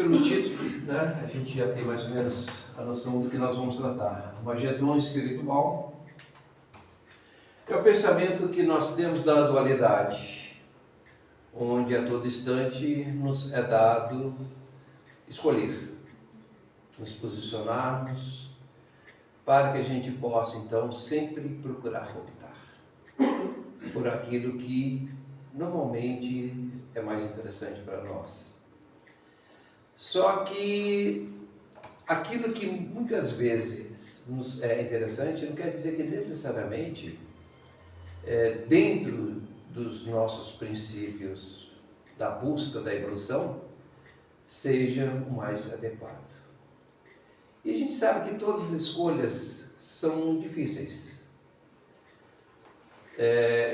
pelo título, né, a gente já tem mais ou menos a noção do que nós vamos tratar. Magedon espiritual é o pensamento que nós temos da dualidade, onde a todo instante nos é dado escolher, nos posicionarmos, para que a gente possa, então, sempre procurar optar por aquilo que normalmente é mais interessante para nós. Só que aquilo que muitas vezes nos é interessante não quer dizer que necessariamente dentro dos nossos princípios da busca da evolução seja o mais adequado. E a gente sabe que todas as escolhas são difíceis.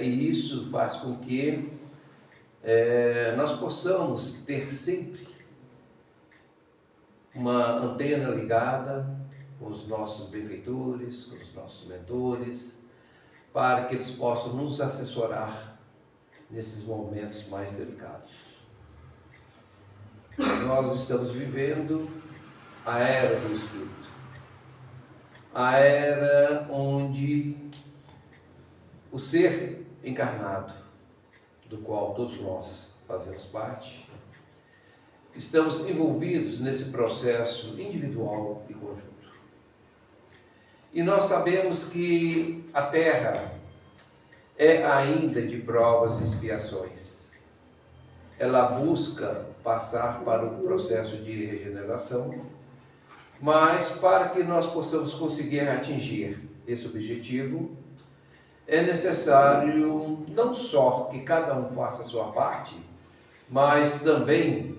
E isso faz com que nós possamos ter sempre uma antena ligada com os nossos benfeitores, com os nossos mentores, para que eles possam nos assessorar nesses momentos mais delicados. Nós estamos vivendo a era do Espírito, a era onde o ser encarnado, do qual todos nós fazemos parte, estamos envolvidos nesse processo individual e conjunto. E nós sabemos que a Terra é ainda de provas e expiações. Ela busca passar para o processo de regeneração, mas para que nós possamos conseguir atingir esse objetivo, é necessário não só que cada um faça a sua parte, mas também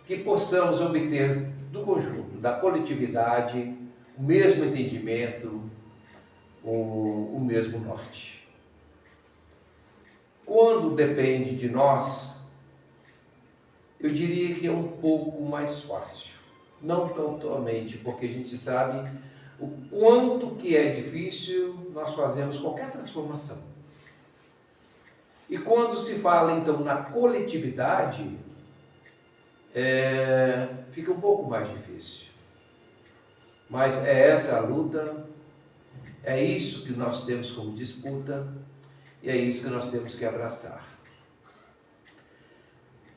que possamos obter do conjunto, da coletividade, o mesmo entendimento, o mesmo norte. Quando depende de nós, eu diria que é um pouco mais fácil. Não totalmente, porque a gente sabe o quanto que é difícil nós fazermos qualquer transformação. E quando se fala então na coletividade, fica um pouco mais difícil. Mas é essa a luta, é isso que nós temos como disputa e é isso que nós temos que abraçar.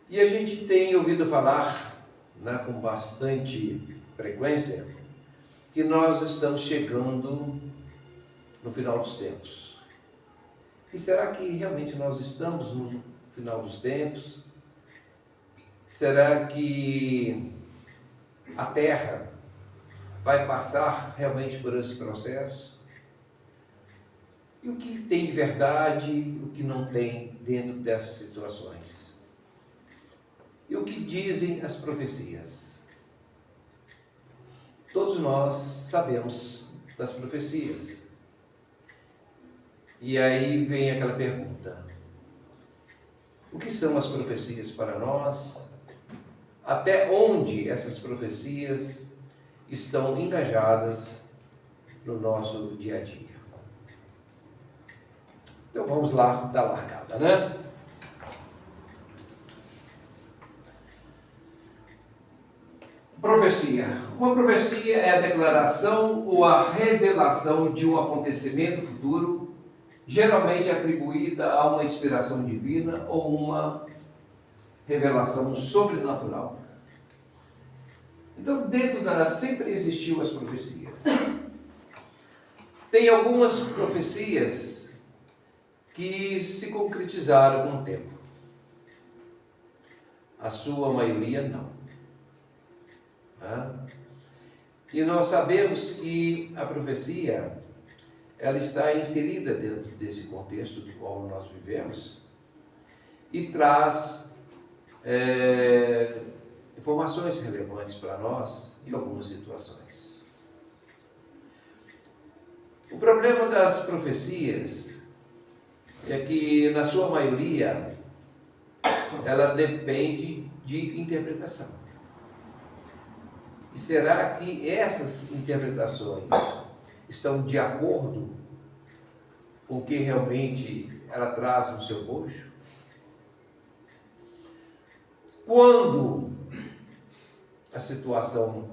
E a gente tem ouvido falar, né, com bastante frequência, que nós estamos chegando no final dos tempos. E será que realmente nós estamos no final dos tempos? Será que a Terra vai passar realmente por esse processo? E o que tem de verdade e o que não tem dentro dessas situações? E o que dizem as profecias? Todos nós sabemos das profecias. E aí vem aquela pergunta: o que são as profecias para nós? Até onde essas profecias estão engajadas no nosso dia a dia? Então vamos lá dar largada, né? Profecia. Uma profecia é a declaração ou a revelação de um acontecimento futuro, geralmente atribuída a uma inspiração divina ou uma revelação sobrenatural. Então, dentro dela sempre existiu as profecias. Tem algumas profecias que se concretizaram com o tempo. A sua maioria não. E nós sabemos que a profecia, ela está inserida dentro desse contexto do qual nós vivemos e traz informações relevantes para nós em algumas situações. O problema das profecias é que, na sua maioria, ela depende de interpretação. E será que essas interpretações estão de acordo com o que realmente ela traz no seu bojo? Quando a situação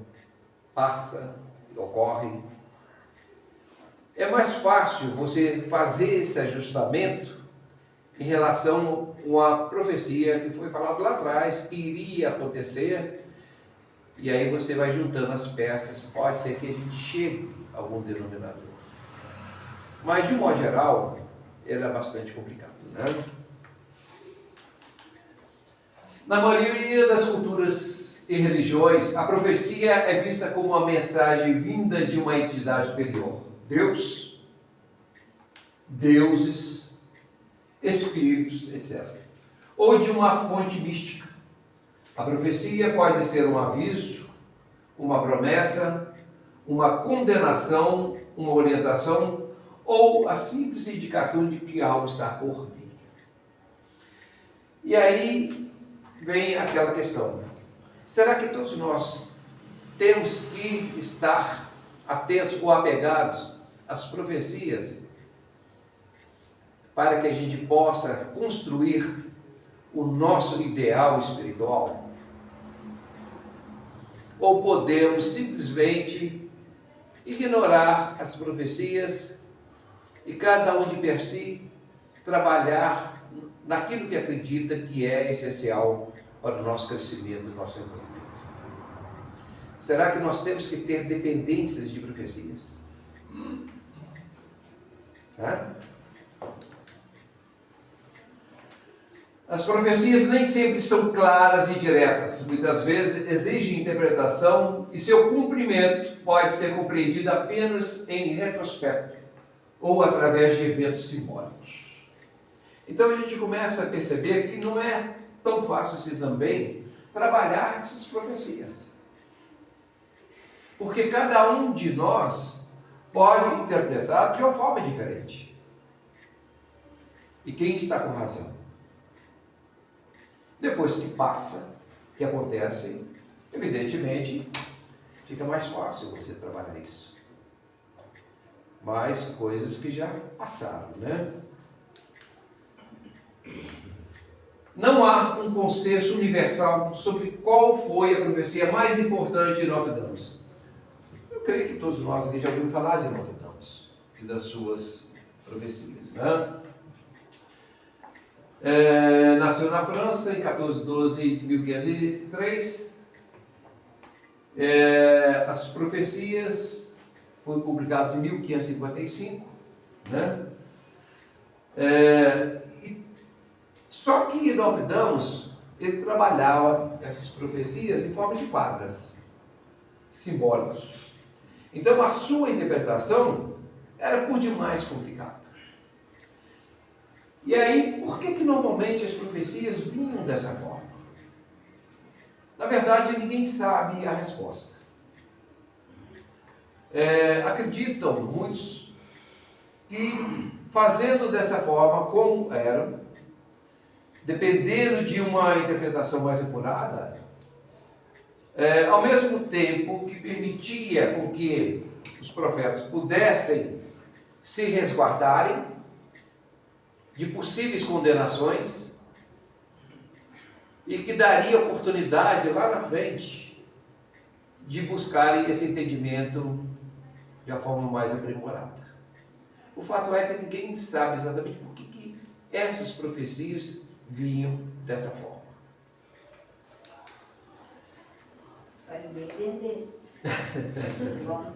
passa, ocorre, é mais fácil você fazer esse ajustamento em relação a uma profecia que foi falada lá atrás, que iria acontecer, e aí você vai juntando as peças, pode ser que a gente chegue a algum denominador. Mas, de um modo geral, ele é bastante complicado, né? Na maioria das culturas e religiões, a profecia é vista como uma mensagem vinda de uma entidade superior. Deus, deuses, espíritos, etc. Ou de uma fonte mística. A profecia pode ser um aviso, uma promessa, uma condenação, uma orientação ou a simples indicação de que algo está por vir. E aí vem aquela questão: será que todos nós temos que estar atentos ou apegados às profecias para que a gente possa construir o nosso ideal espiritual? Ou podemos simplesmente ignorar as profecias e cada um de per si trabalhar naquilo que acredita que é essencial para o nosso crescimento e nosso envolvimento? Será que nós temos que ter dependências de profecias? As profecias nem sempre são claras e diretas, muitas vezes exigem interpretação e seu cumprimento pode ser compreendido apenas em retrospecto ou através de eventos simbólicos. Então a gente começa a perceber que não é tão fácil assim também trabalhar essas profecias. Porque cada um de nós pode interpretar de uma forma diferente. E quem está com razão? Depois que passa, que acontece, evidentemente, fica mais fácil você trabalhar isso. Mas coisas que já passaram, né? Não há um consenso universal sobre qual foi a profecia mais importante de Notre Dame. Eu creio que todos nós aqui já ouvimos falar de Notre Dame e das suas profecias, né? Nasceu na França em 1412 de 1503. As profecias foram publicadas em 1555, né? Só que Notre Dame, ele trabalhava essas profecias em forma de quadras simbólicos. Então a sua interpretação era por demais complicada. E aí, por que normalmente as profecias vinham dessa forma? Na verdade, ninguém sabe a resposta. Acreditam muitos que, fazendo dessa forma como era, dependendo de uma interpretação mais apurada, ao mesmo tempo que permitia com que os profetas pudessem se resguardarem de possíveis condenações e que daria oportunidade lá na frente de buscarem esse entendimento de uma forma mais aprimorada. O fato é que ninguém sabe exatamente por que essas profecias vinham dessa forma. Para ninguém entender. Não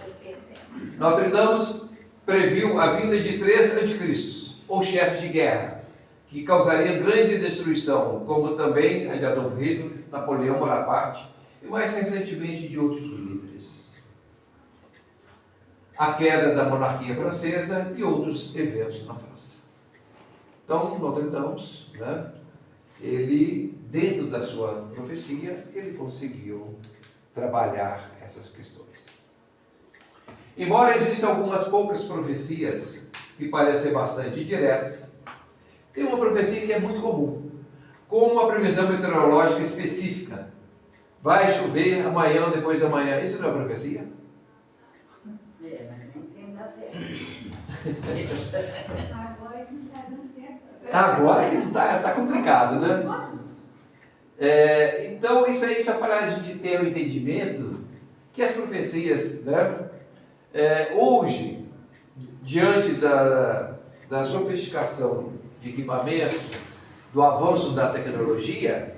entender. Notre Dame previu a vinda de 3 anticristos, ou chefes de guerra, que causariam grande destruição, como também a de Adolf Hitler, Napoleão Bonaparte e mais recentemente de outros líderes. A queda da monarquia francesa e outros eventos na França. Então, Notre Dame, né, ele, dentro da sua profecia, ele conseguiu trabalhar essas questões. Embora existam algumas poucas profecias que parecem ser bastante diretas, tem uma profecia que é muito comum, como uma previsão meteorológica específica. Vai chover amanhã ou depois de amanhã. Isso não é profecia? Mas nem sempre dá certo. Agora que não está dando certo. Agora que não está complicado, né? Então, isso aí só para a gente ter o entendimento que as profecias, né, hoje, diante da sofisticação de equipamentos, do avanço da tecnologia,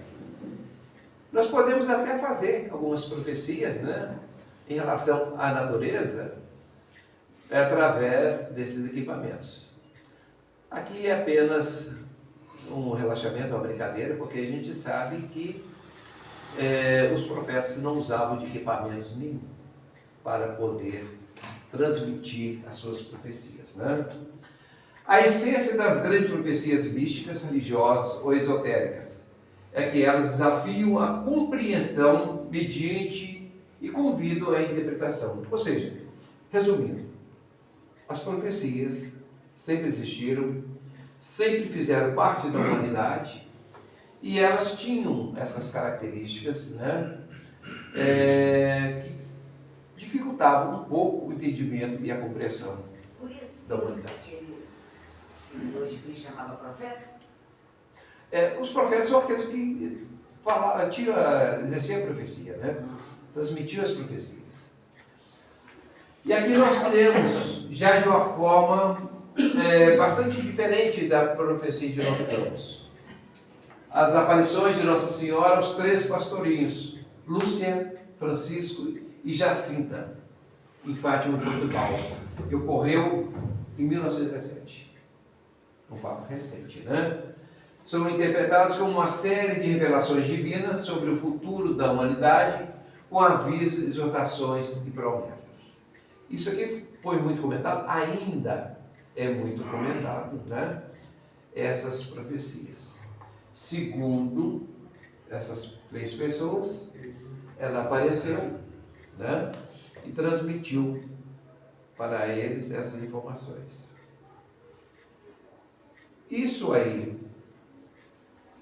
nós podemos até fazer algumas profecias, né, em relação à natureza, através desses equipamentos. Aqui é apenas um relaxamento, uma brincadeira, porque a gente sabe que os profetas não usavam de equipamentos nenhum para poder transmitir as suas profecias, né? A essência das grandes profecias místicas, religiosas ou esotéricas é que elas desafiam a compreensão mediante e convidam à interpretação. Ou seja, resumindo, as profecias sempre existiram, sempre fizeram parte da humanidade e elas tinham essas características, né, que dificultavam um pouco o entendimento e a compreensão Por isso da humanidade. Hoje que chamava profeta? Os profetas são aqueles que exerciam a profecia, né? Transmitiam as profecias. E aqui nós temos, já de uma forma bastante diferente da profecia de Nostradamus, as aparições de Nossa Senhora aos 3 pastorinhos, Lúcia, Francisco e Jacinta, em Fátima, Portugal, que ocorreu em 1917. Um fato recente, né? São interpretados como uma série de revelações divinas sobre o futuro da humanidade, com avisos, exortações e promessas. Isso aqui foi muito comentado, ainda é muito comentado, né? Essas profecias. Segundo essas 3 pessoas, ela apareceu, né? E transmitiu para eles essas informações. Isso aí,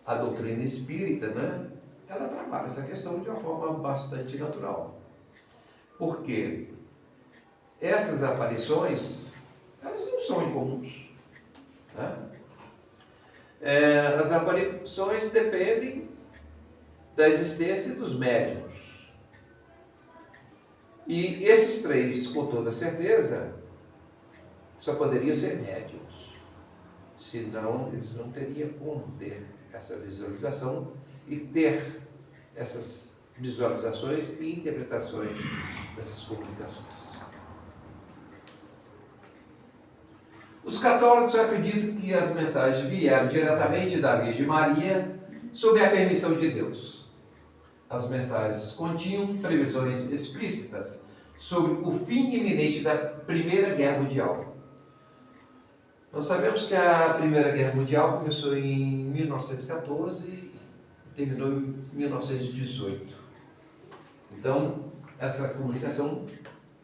a doutrina espírita, né, ela trabalha essa questão de uma forma bastante natural. Porque essas aparições, elas não são incomuns, né? As aparições dependem da existência dos médiuns. E esses 3, com toda certeza, só poderiam ser médiuns. Senão, eles não teriam como ter essa visualização e ter essas visualizações e interpretações dessas comunicações. Os católicos acreditam que as mensagens vieram diretamente da Virgem Maria sob a permissão de Deus. As mensagens continham previsões explícitas sobre o fim iminente da Primeira Guerra Mundial. Nós sabemos que a Primeira Guerra Mundial começou em 1914 e terminou em 1918. Então, essa comunicação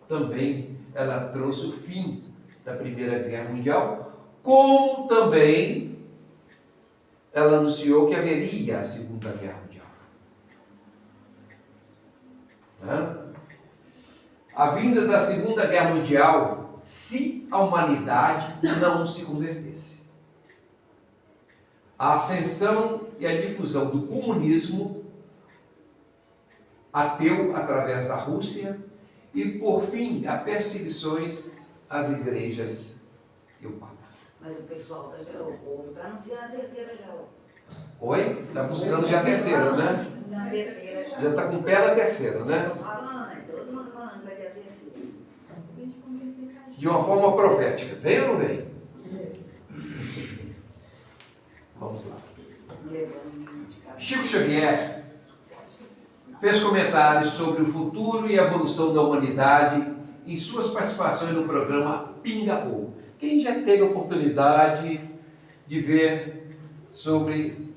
também ela trouxe o fim da Primeira Guerra Mundial, como também ela anunciou que haveria a Segunda Guerra Mundial. Né? A vinda da Segunda Guerra Mundial, se a humanidade não se convertesse. A ascensão e a difusão do comunismo ateu através da Rússia e, por fim, a perseguições às igrejas e o Papa. Mas o pessoal, o povo está anunciando a terceira já. Oi? Está buscando já a terceira, né? Na terceira já. Já está com o pé na terceira, né? Estou falando, né? Todo mundo falando que vai ter a terceira. De uma forma profética. Vem ou não vem? Vamos lá. Chico Xavier fez comentários sobre o futuro e a evolução da humanidade em suas participações no programa Pinga Fogo. Quem já teve a oportunidade de ver sobre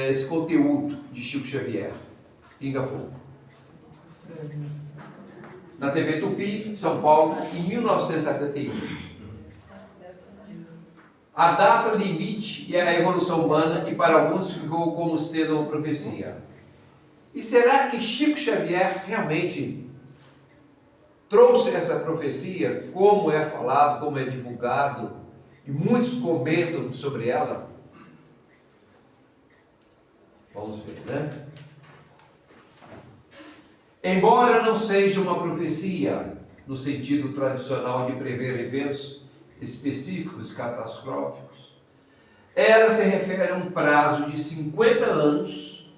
esse conteúdo de Chico Xavier? Pinga Fogo. Na TV Tupi, São Paulo, em 1971. A data limite e a evolução humana que para alguns ficou como sendo uma profecia. E será que Chico Xavier realmente trouxe essa profecia, como é falado, como é divulgado, e muitos comentam sobre ela? Vamos ver, né? Embora não seja uma profecia, no sentido tradicional de prever eventos específicos, catastróficos, ela se refere a um prazo de 50 anos,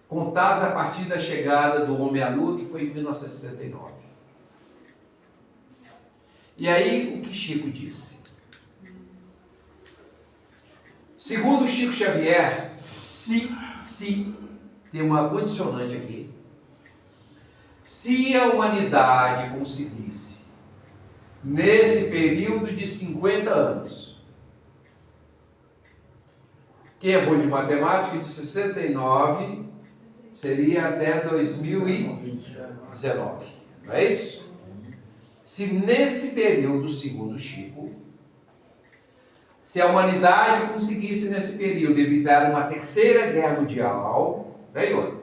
contados a partir da chegada do homem à Lua, que foi em 1969. E aí, o que Chico disse? Segundo Chico Xavier, se tem uma condicionante aqui, se a humanidade conseguisse, nesse período de 50 anos, quem é bom de matemática, de 69, seria até 2019, não é isso? Se nesse período, segundo Chico, se a humanidade conseguisse nesse período evitar uma terceira guerra mundial, né, Ione?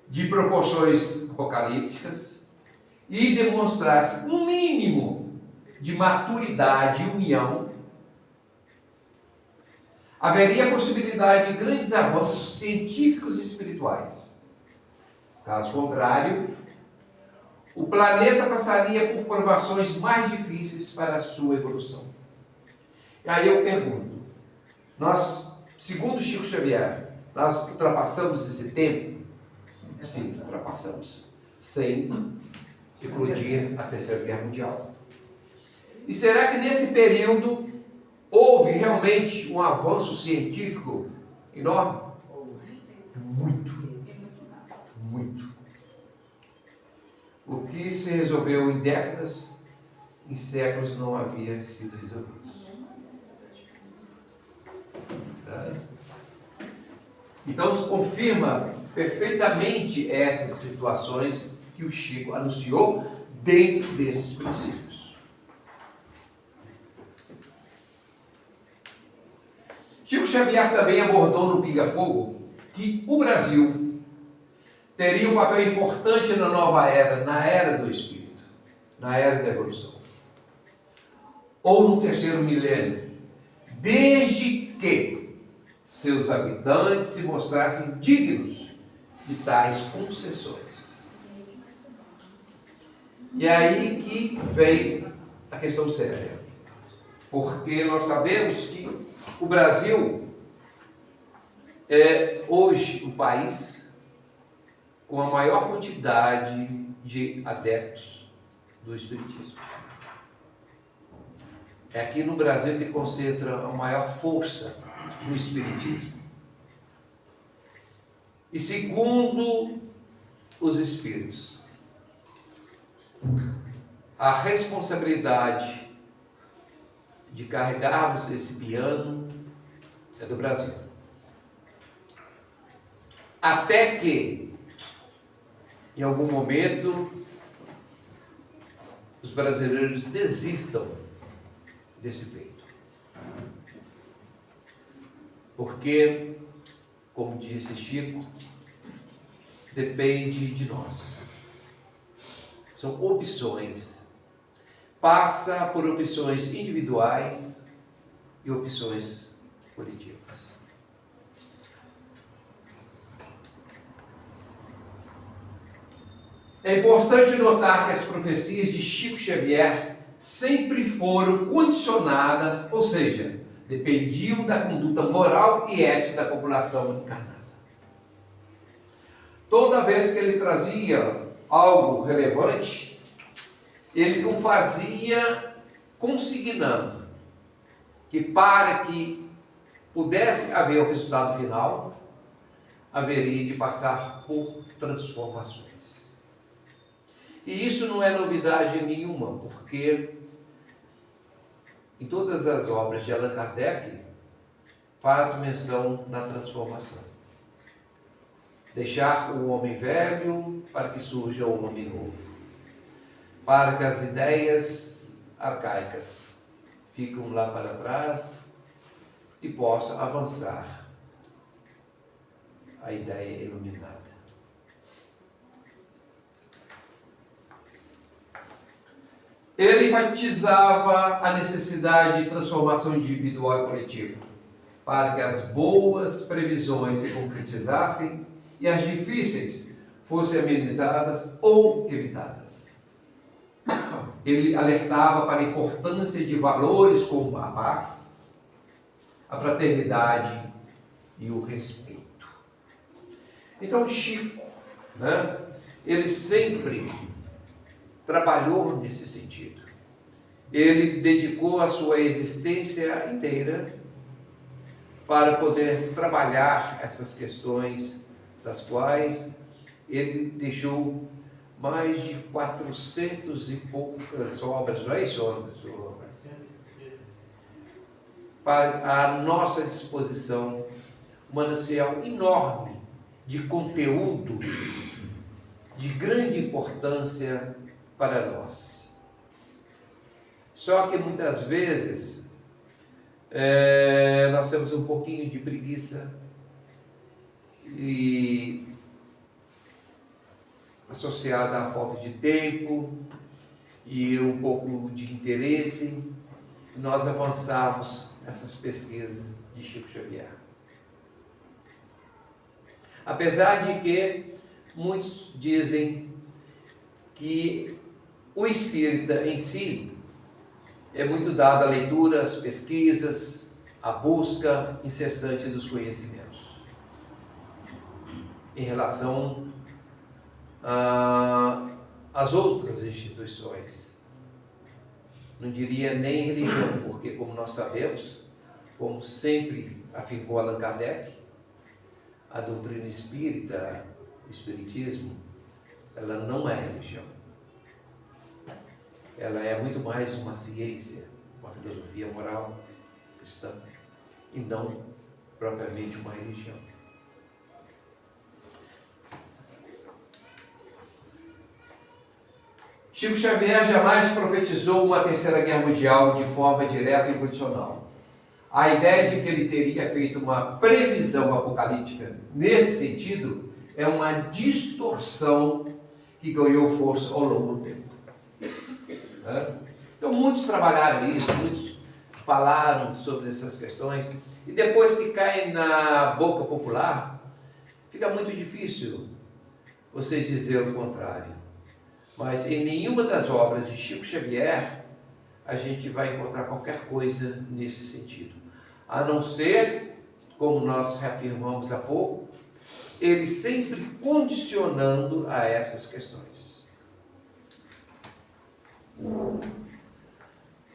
De proporções apocalípticas, e demonstrasse um mínimo de maturidade e união, haveria a possibilidade de grandes avanços científicos e espirituais. Caso contrário, o planeta passaria por provações mais difíceis para a sua evolução. E aí eu pergunto, nós, segundo Chico Xavier, nós ultrapassamos esse tempo? Sim, ultrapassamos. Sem eclodir a Terceira Guerra Mundial. E será que nesse período houve realmente um avanço científico enorme? Muito. Muito. O que se resolveu em décadas, em séculos não havia sido resolvido. Então confirma perfeitamente essas situações que o Chico anunciou dentro desses princípios. Chico Xavier também abordou no Pinga Fogo que o Brasil teria um papel importante na nova era, na era do Espírito, na era da evolução, ou no terceiro milênio, desde que seus habitantes se mostrassem dignos de tais concessões. E é aí que vem a questão séria, porque nós sabemos que o Brasil é hoje o país com a maior quantidade de adeptos do Espiritismo. É aqui no Brasil que concentra a maior força do Espiritismo. E segundo os Espíritos, a responsabilidade de carregarmos esse piano é do Brasil. Até que, em algum momento, os brasileiros desistam desse feito. Porque, como disse Chico, depende de nós. São opções. Passa por opções individuais e opções coletivas. É importante notar que as profecias de Chico Xavier sempre foram condicionadas, ou seja, dependiam da conduta moral e ética da população encarnada. Toda vez que ele trazia algo relevante, ele o fazia consignando que para que pudesse haver o resultado final, haveria de passar por transformações. E isso não é novidade nenhuma, porque em todas as obras de Allan Kardec faz menção na transformação. Deixar o homem velho para que surja o homem novo, para que as ideias arcaicas fiquem lá para trás e possa avançar a ideia iluminada. Ele enfatizava a necessidade de transformação individual e coletiva. para que as boas previsões se concretizassem e as difíceis fossem amenizadas ou evitadas. Ele alertava para a importância de valores como a paz, a fraternidade e o respeito. Então, Chico, ele sempre trabalhou nesse sentido. Ele dedicou a sua existência inteira para poder trabalhar essas questões, das quais ele deixou mais de 400 e poucas obras, não é isso, Anderson? Para a nossa disposição, um manancial enorme de conteúdo de grande importância para nós. Só que muitas vezes nós temos um pouquinho de preguiça e associada à falta de tempo e um pouco de interesse, nós avançarmos essas pesquisas de Chico Xavier. Apesar de que muitos dizem que o espírita em si é muito dado à leitura, às pesquisas, à busca incessante dos conhecimentos. Em relação às outras instituições, não diria nem religião, porque como nós sabemos, como sempre afirmou Allan Kardec, a doutrina espírita, o espiritismo, ela não é religião. Ela é muito mais uma ciência, uma filosofia moral cristã, e não propriamente uma religião. Chico Xavier jamais profetizou uma terceira guerra mundial de forma direta e incondicional. A ideia de que ele teria feito uma previsão apocalíptica nesse sentido é uma distorção que ganhou força ao longo do tempo. Então muitos trabalharam isso, muitos falaram sobre essas questões, e depois que caem na boca popular, fica muito difícil você dizer o contrário. Mas em nenhuma das obras de Chico Xavier a gente vai encontrar qualquer coisa nesse sentido. A não ser, como nós reafirmamos há pouco, ele sempre condicionando a essas questões.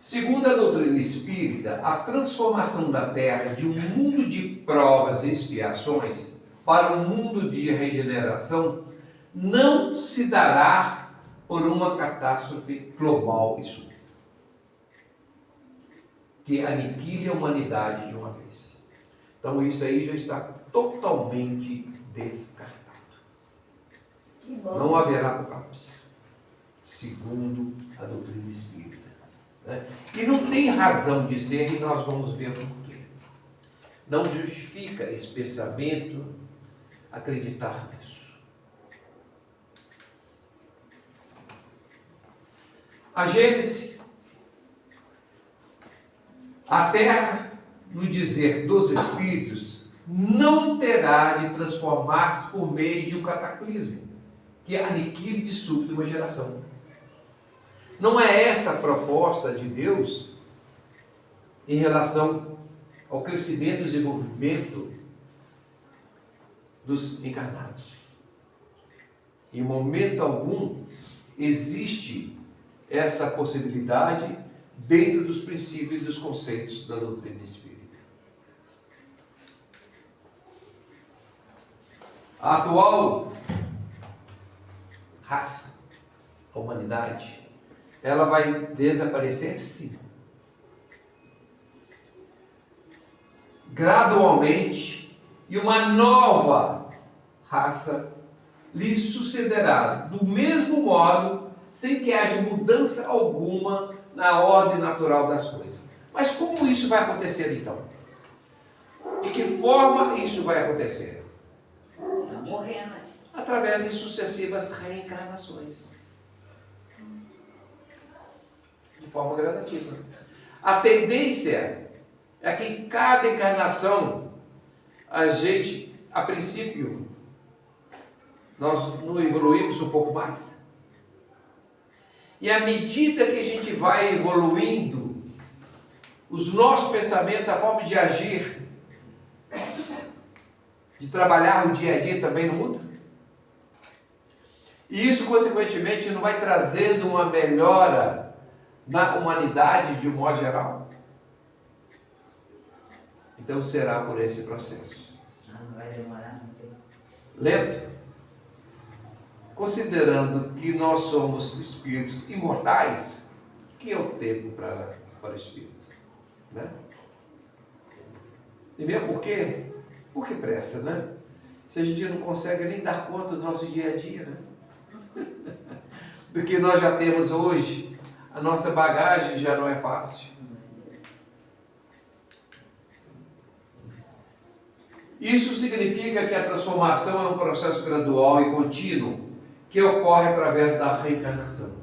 Segundo a doutrina espírita, a transformação da Terra de um mundo de provas e expiações para um mundo de regeneração não se dará por uma catástrofe global e súbita, que aniquile a humanidade de uma vez. Então isso aí já está totalmente descartado. Não haverá apocalipse, segundo a doutrina espírita. E não tem razão de ser, e nós vamos ver por quê. Não justifica esse pensamento acreditar nisso. A Gênese, a Terra, no dizer dos Espíritos, não terá de transformar-se por meio de um cataclismo, que aniquile de súbito uma geração. Não é essa a proposta de Deus em relação ao crescimento e desenvolvimento dos encarnados. Em momento algum existe essa possibilidade dentro dos princípios e dos conceitos da doutrina espírita. A atual raça, a humanidade, ela vai desaparecer sim. Gradualmente, e uma nova raça lhe sucederá do mesmo modo, sem que haja mudança alguma na ordem natural das coisas. Mas como isso vai acontecer então? De que forma isso vai acontecer? Morrendo. Através de sucessivas reencarnações. De forma gradativa. A tendência é que em cada encarnação, a gente, a princípio, nós não evoluímos um pouco mais. E à medida que a gente vai evoluindo, os nossos pensamentos, a forma de agir, de trabalhar o dia a dia também não muda. E isso, consequentemente, não vai trazendo uma melhora na humanidade de um modo geral. Então será por esse processo. Não vai demorar muito tempo. Lento. Considerando que nós somos espíritos imortais, que é o tempo para o espírito, né? E mesmo porque pressa, né? Se a gente não consegue nem dar conta do nosso dia a dia, né? Do que nós já temos hoje, a nossa bagagem já não é fácil. Isso significa que a transformação é um processo gradual e contínuo que ocorre através da reencarnação.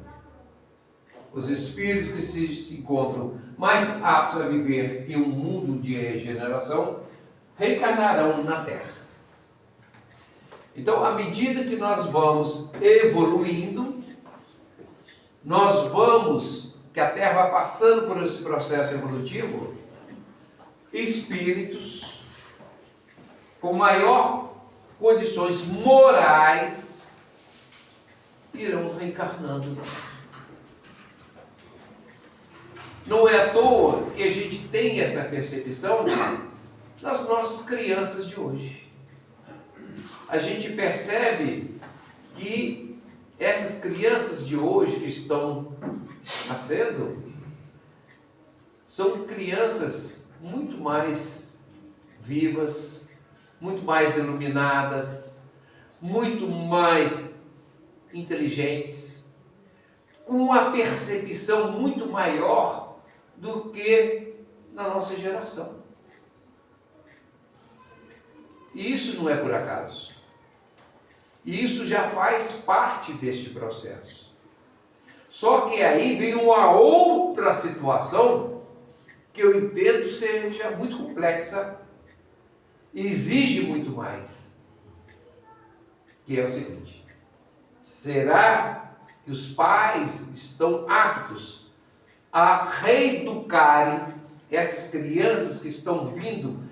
Os espíritos que se encontram mais aptos a viver em um mundo de regeneração reencarnarão na Terra. Então, à medida que nós vamos evoluindo, que a Terra vai passando por esse processo evolutivo, espíritos com maior condições morais irão reencarnando. Não é à toa que a gente tem essa percepção nas nossas crianças de hoje. A gente percebe que essas crianças de hoje que estão nascendo são crianças muito mais vivas, muito mais iluminadas, muito mais inteligentes, com uma percepção muito maior do que na nossa geração. E isso não é por acaso. E isso já faz parte deste processo. Só que aí vem uma outra situação que eu entendo seja muito complexa e exige muito mais. Que é o seguinte: será que os pais estão aptos a reeducarem essas crianças que estão vindo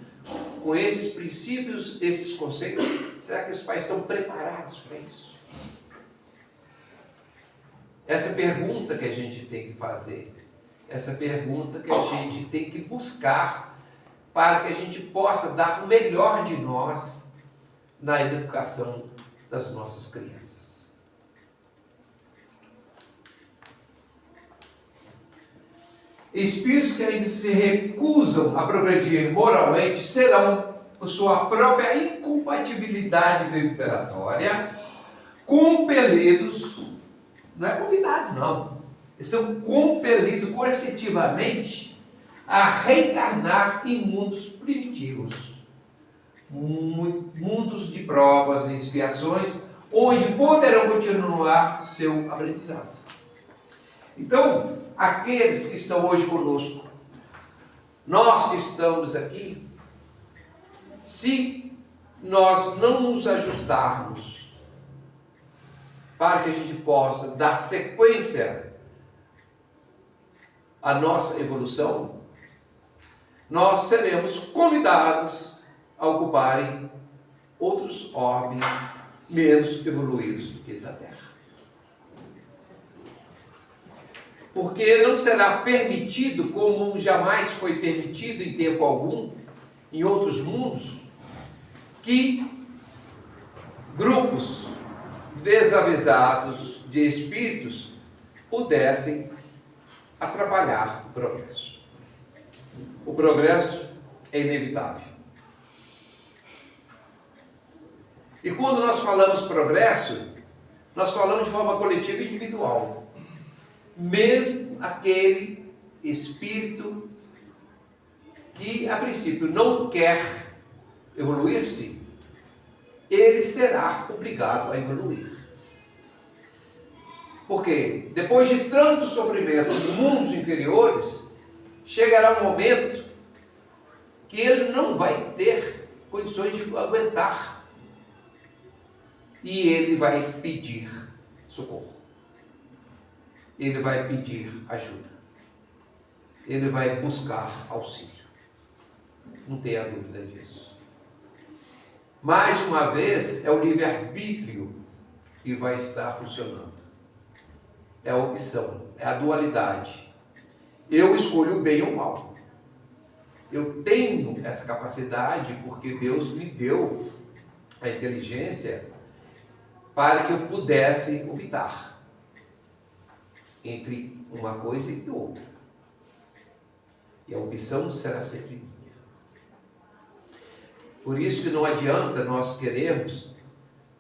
com esses princípios, esses conceitos? Será que os pais estão preparados para isso? Essa pergunta que a gente tem que fazer, essa pergunta que a gente tem que buscar para que a gente possa dar o melhor de nós na educação das nossas crianças. Espíritos que ainda se recusam a progredir moralmente serão, por sua própria incompatibilidade vibratória, compelidos, não é convidados não, eles são compelidos coercitivamente a reencarnar em mundos primitivos, mundos de provas e expiações, onde poderão continuar seu aprendizado. Então, aqueles que estão hoje conosco, nós que estamos aqui, se nós não nos ajustarmos para que a gente possa dar sequência à nossa evolução, nós seremos convidados a ocuparem outros orbes menos evoluídos do que da Terra. Porque não será permitido, como jamais foi permitido em tempo algum, em outros mundos, que grupos desavisados de espíritos pudessem atrapalhar o progresso. O progresso é inevitável. E quando nós falamos progresso, nós falamos de forma coletiva e individual. Mesmo aquele espírito que, a princípio, não quer evoluir-se, ele será obrigado a evoluir. Porque depois de tantos sofrimentos em mundos inferiores, chegará um momento que ele não vai ter condições de aguentar. E ele vai pedir socorro. Ele vai pedir ajuda. Ele vai buscar auxílio. Não tenha dúvida disso. Mais uma vez, é o livre-arbítrio que vai estar funcionando. É a opção, é a dualidade. Eu escolho o bem ou o mal. Eu tenho essa capacidade porque Deus me deu a inteligência para que eu pudesse optar entre uma coisa e outra. E a opção será sempre minha. Por isso que não adianta nós querermos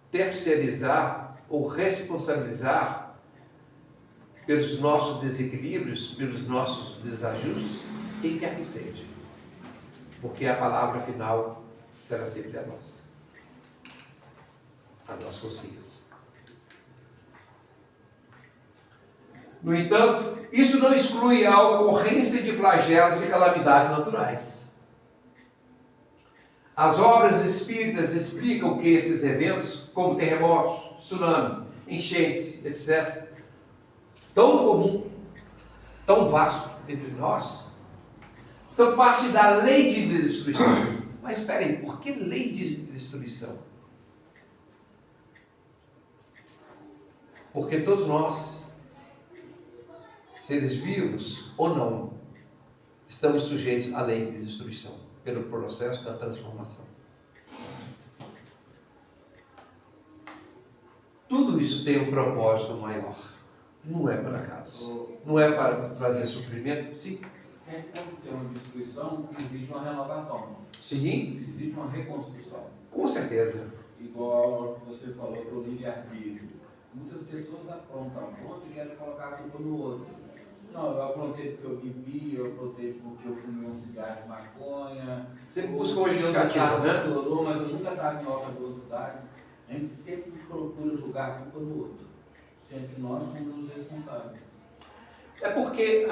terceirizar ou responsabilizar pelos nossos desequilíbrios, pelos nossos desajustes, quem quer que seja. Porque a palavra final será sempre a nossa. A nossa consciência. No entanto, isso não exclui a ocorrência de flagelos e calamidades naturais. As obras espíritas explicam que esses eventos, como terremotos, tsunami, enchentes, etc., tão comum, tão vasto entre nós, são parte da lei de destruição. Mas espera aí, por que lei de destruição? Porque todos nós, seres vivos ou não, estamos sujeitos à lei de destruição, pelo processo da transformação. Tudo isso tem um propósito maior. Não é por acaso. Não é para trazer sofrimento. Sim. Sempre quando tem uma destruição, existe uma renovação. Sim. Existe uma reconstrução. Com certeza. Igual você falou que o livre-arbítrio. Muitas pessoas aprontam e querem colocar a culpa no outro. Não, eu aprontei porque eu bebi, eu aprontei porque eu fumei um cigarro de maconha. Você busca uma justificativa, né? Estourou, mas eu nunca estava em alta velocidade. A gente sempre procura julgar a culpa no outro. Sempre nós somos os responsáveis. É porque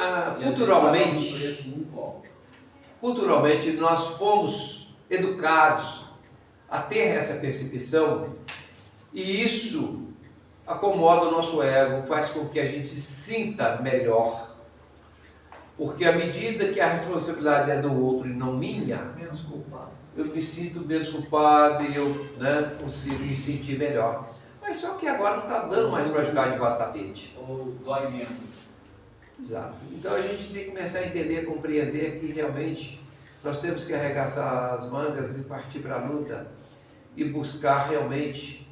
culturalmente nós fomos educados a ter essa percepção e isso acomoda o nosso ego, faz com que a gente se sinta melhor. Porque à medida que a responsabilidade é do outro e não minha, menos culpado. Eu me sinto menos culpado e eu consigo me sentir melhor. Mas só que agora não está dando mais para jogar debaixo do tapete. Ou dói menos. Exato. Então a gente tem que começar a entender, compreender que realmente nós temos que arregaçar as mangas e partir para a luta e buscar realmente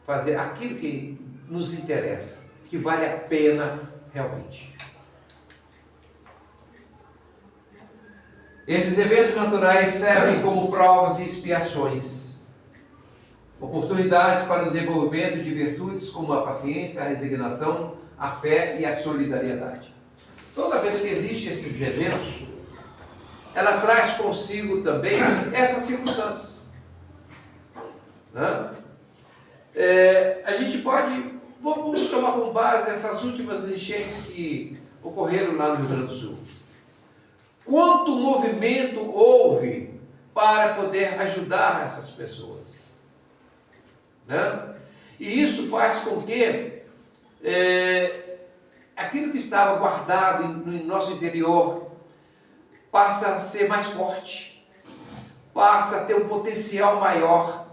fazer aquilo que nos interessa, que vale a pena realmente. Esses eventos naturais servem como provas e expiações, oportunidades para o desenvolvimento de virtudes como a paciência, a resignação, a fé e a solidariedade. Toda vez que existem esses eventos, ela traz consigo também essas circunstâncias. Né? A gente pode, vamos tomar como base essas últimas enchentes que ocorreram lá no Rio Grande do Sul. Quanto movimento houve para poder ajudar essas pessoas? Né? E isso faz com que aquilo que estava guardado no nosso interior passa a ser mais forte, passa a ter um potencial maior,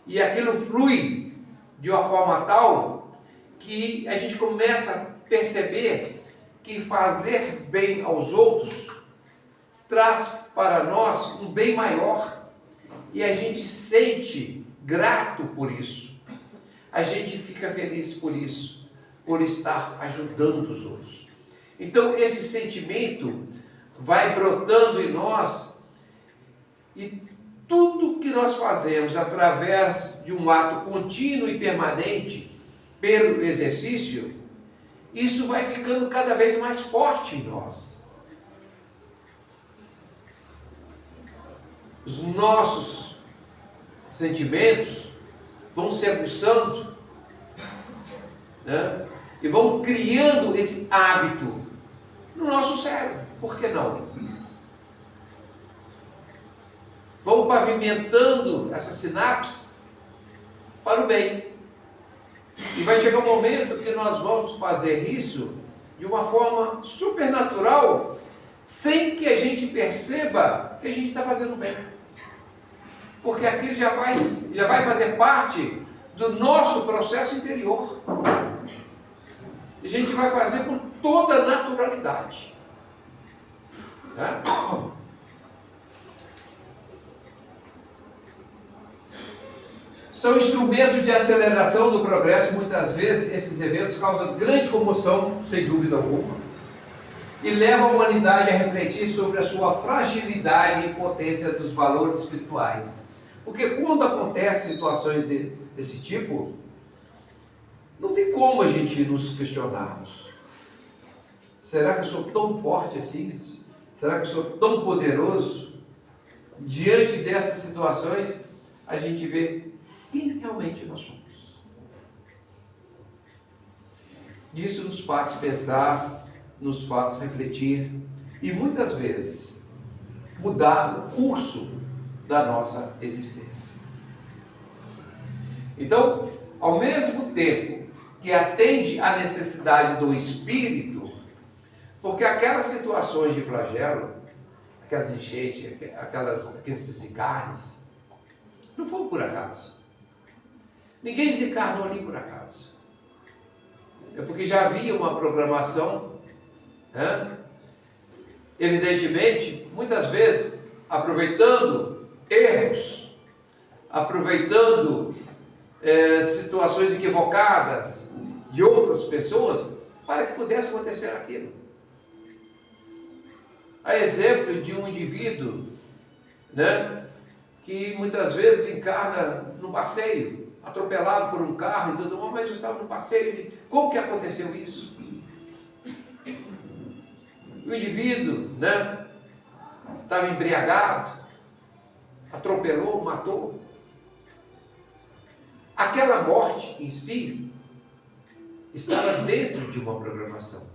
e aquilo flui de uma forma tal que a gente começa a perceber que fazer bem aos outros traz para nós um bem maior, e a gente sente grato por isso, a gente fica feliz por isso, por estar ajudando os outros. Então esse sentimento vai brotando em nós, e tudo que nós fazemos através de um ato contínuo e permanente pelo exercício, isso vai ficando cada vez mais forte em nós. Os nossos sentimentos vão se aguçando, né? E vão criando esse hábito no nosso cérebro. Por que não? vão pavimentando essas sinapses para o bem. E vai chegar um momento que nós vamos fazer isso de uma forma supernatural, sem que a gente perceba que a gente está fazendo bem. Porque aquilo já vai fazer parte do nosso processo interior. E a gente vai fazer com toda a naturalidade. Né? São instrumentos de aceleração do progresso. Muitas vezes esses eventos causam grande comoção, sem dúvida alguma, e levam a humanidade a refletir sobre a sua fragilidade e potência dos valores espirituais. Porque quando acontecem situações desse tipo, não tem como a gente nos questionarmos. Será que eu sou tão forte assim? Será que eu sou tão poderoso? Diante dessas situações, a gente vê quem realmente nós somos. Isso nos faz pensar, nos faz refletir e muitas vezes mudar o curso da nossa existência. Então, ao mesmo tempo que atende à necessidade do espírito, porque aquelas situações de flagelo, aquelas enchentes, aqueles desencarnes, não foram por acaso. Ninguém desencarnou ali por acaso. É porque já havia uma programação, né? Evidentemente, muitas vezes, aproveitando erros, aproveitando situações equivocadas de outras pessoas, para que pudesse acontecer aquilo. A exemplo de um indivíduo, né, que muitas vezes encarna no passeio, atropelado por um carro e tudo mais, mas eu estava no passeio. Como que aconteceu isso? O indivíduo, né, estava embriagado, atropelou, matou. Aquela morte em si estava dentro de uma programação.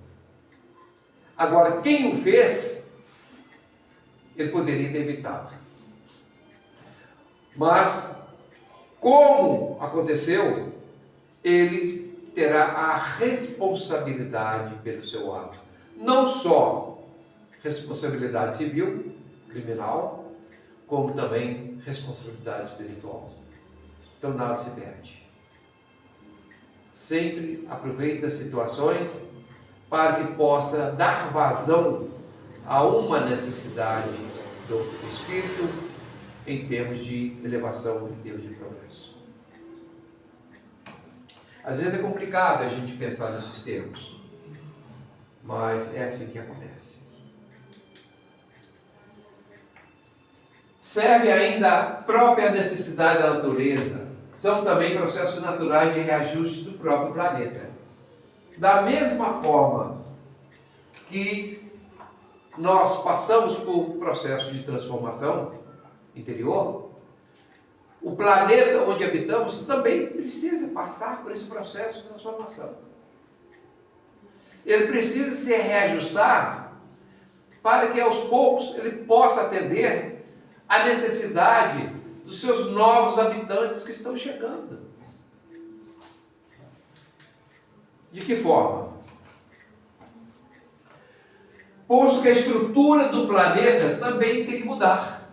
Agora, quem o fez, ele poderia ter evitado. Mas, como aconteceu, ele terá a responsabilidade pelo seu ato. Não só responsabilidade civil, criminal, como também responsabilidade espiritual. Então nada se perde. Sempre aproveita as situações para que possa dar vazão a uma necessidade do espírito em termos de elevação, em termos de progresso. Às vezes é complicado a gente pensar nesses termos, mas é assim que acontece. Serve ainda a própria necessidade da natureza. São também processos naturais de reajuste do próprio planeta. Da mesma forma que nós passamos por processo de transformação interior, o planeta onde habitamos também precisa passar por esse processo de transformação. Ele precisa se reajustar para que aos poucos ele possa atender à necessidade dos seus novos habitantes que estão chegando. De que forma? Posto que a estrutura do planeta também tem que mudar.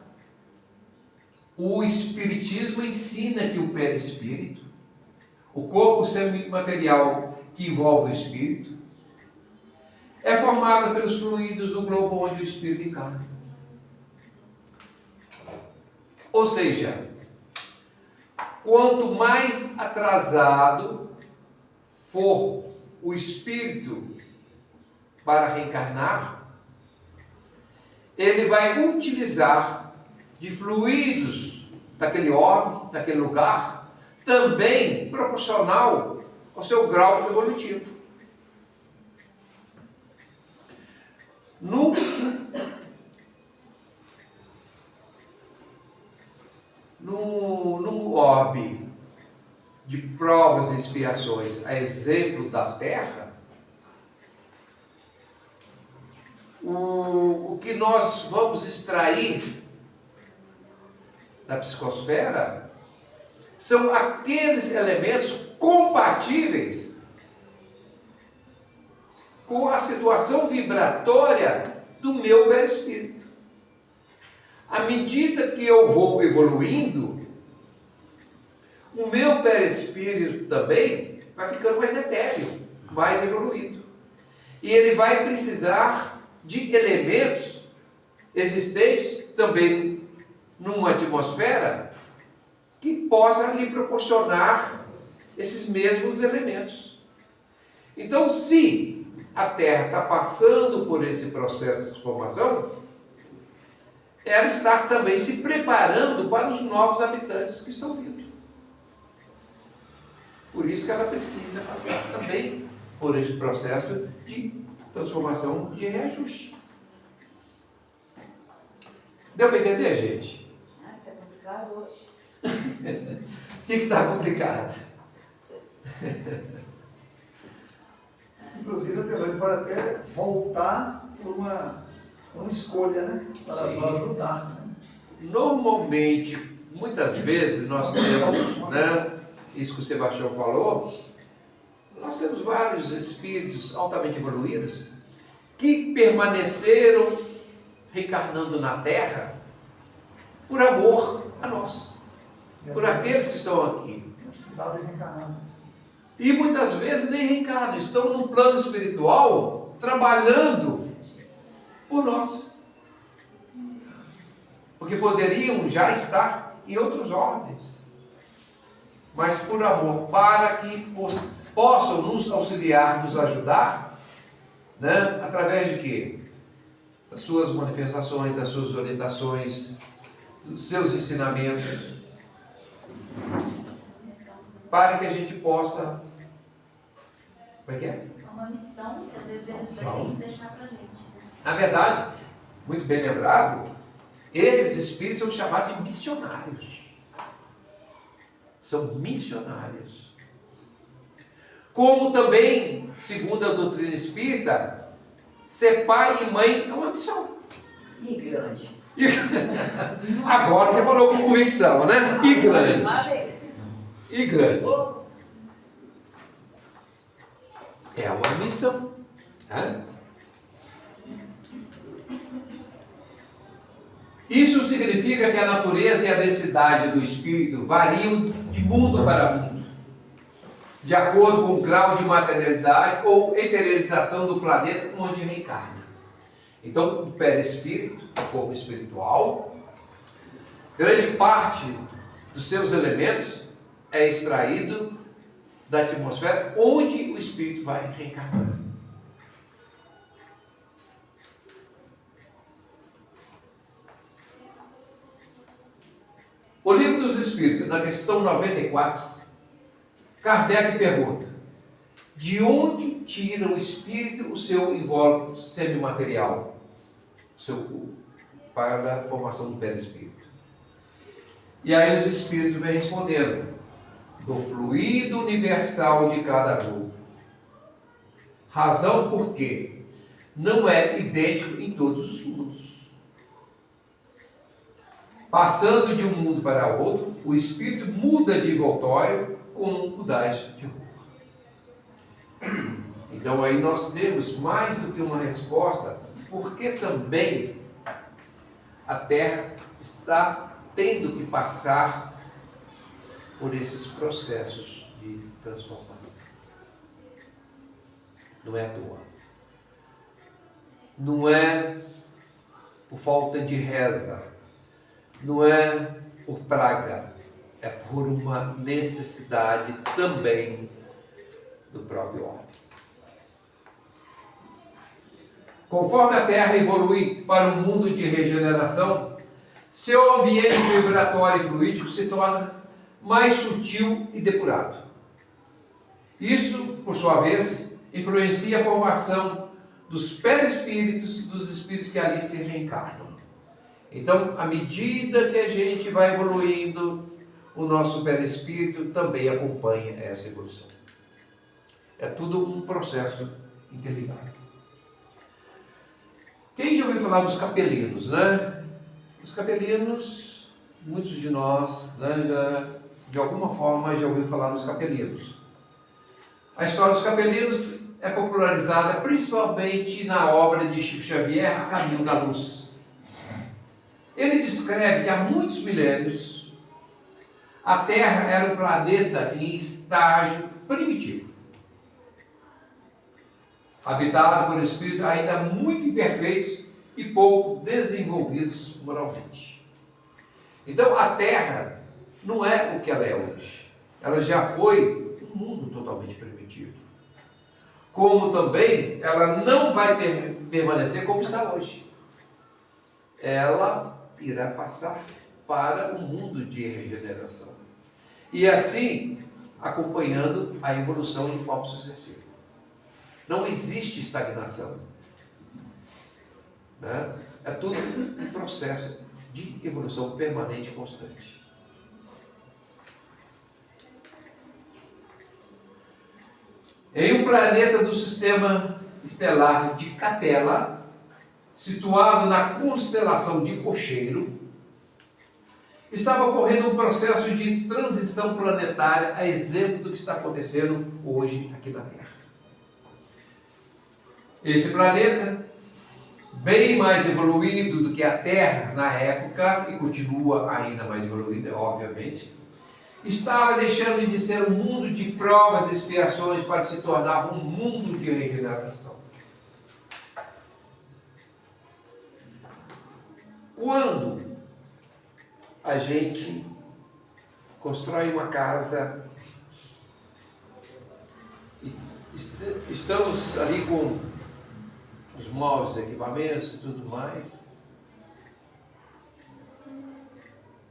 O Espiritismo ensina que o perispírito, o corpo semimaterial que envolve o espírito, é formado pelos fluidos do globo onde o espírito encarna. Ou seja, quanto mais atrasado for o espírito para reencarnar, ele vai utilizar de fluidos daquele orbe, daquele lugar, também proporcional ao seu grau evolutivo. No orbe de provas e expiações, a exemplo da Terra, o que nós vamos extrair da psicosfera são aqueles elementos compatíveis com a situação vibratória do meu perispírito. À medida que eu vou evoluindo, o meu perispírito também vai ficando mais etéreo, mais evoluído. E ele vai precisar de elementos existentes também numa atmosfera que possa lhe proporcionar esses mesmos elementos. Então, se a Terra está passando por esse processo de transformação, ela está também se preparando para os novos habitantes que estão vindo. Por isso que ela precisa passar também por esse processo de transformação, de reajuste. Deu para entender, gente? Está complicado hoje. O que está complicado? Inclusive, a Telane pode até voltar por uma escolha, né? Para ajudar. Né? Normalmente, muitas vezes, nós temos, né, isso que o Sebastião falou, nós temos vários espíritos altamente evoluídos que permaneceram reencarnando na Terra por amor a nós, por aqueles que estão aqui. Não precisava reencarnar. E muitas vezes nem reencarnam, estão no plano espiritual trabalhando por nós. Porque poderiam já estar em outros ordens. Mas por amor, para que possam nos auxiliar, nos ajudar, né? Através de quê? Das suas manifestações, das suas orientações, dos seus ensinamentos, para que a gente possa... Como é que é? É uma missão que às vezes eles vêm deixar pra gente. Né? Na verdade, muito bem lembrado, esses espíritos são chamados de missionários. São missionários. Como também, segundo a doutrina espírita, ser pai e mãe é uma missão. E grande. Agora você falou com convicção, né? E grande. E grande. É uma missão. Né? Isso significa que a natureza e a densidade do espírito variam de mundo para mundo, de acordo com o grau de materialidade ou eterialização do planeta onde reencarna. Então, o perispírito, o corpo espiritual, grande parte dos seus elementos é extraído da atmosfera onde o espírito vai reencarnar. O Livro dos Espíritos, na questão 94, Kardec pergunta: de onde tira o espírito o seu invólucro semimaterial, para a formação do perispírito? E aí os espíritos vêm respondendo: do fluido universal de cada grupo. Razão por quê? Não é idêntico em todos os mundos. Passando de um mundo para outro, o espírito muda de envoltório como mudagem de roupa. Então aí nós temos mais do que uma resposta, porque também a Terra está tendo que passar por esses processos de transformação. Não é à toa. Não é por falta de reza. Não é por praga. É por uma necessidade também do próprio homem. Conforme a Terra evolui para um mundo de regeneração, seu ambiente vibratório e fluídico se torna mais sutil e depurado. Isso, por sua vez, influencia a formação dos perispíritos, dos espíritos que ali se reencarnam. Então, à medida que a gente vai evoluindo, o nosso perispírito também acompanha essa evolução. É tudo um processo interligado. Quem já ouviu falar dos capelinos, né? Os capelinos muitos de nós, né, de alguma forma já ouviu falar dos capelinos. A história dos capelinos é popularizada principalmente na obra de Chico Xavier, A Caminho da Luz. Ele descreve que há muitos milênios a Terra era um planeta em estágio primitivo, habitado por espíritos ainda muito imperfeitos e pouco desenvolvidos moralmente. Então a Terra não é o que ela é hoje. Ela já foi um mundo totalmente primitivo. Como também ela não vai permanecer como está hoje. Ela irá passar para um mundo de regeneração. E assim, acompanhando a evolução de forma sucessiva. Não existe estagnação. Né? É tudo um processo de evolução permanente e constante. Em um planeta do sistema estelar de Capela, situado na constelação de Cocheiro, estava ocorrendo um processo de transição planetária, a exemplo do que está acontecendo hoje aqui na Terra. Esse planeta, bem mais evoluído do que a Terra na época, e continua ainda mais evoluído, obviamente, estava deixando de ser um mundo de provas e expiações para se tornar um mundo de regeneração. Quando a gente constrói uma casa, e estamos ali com os móveis, equipamentos e tudo mais,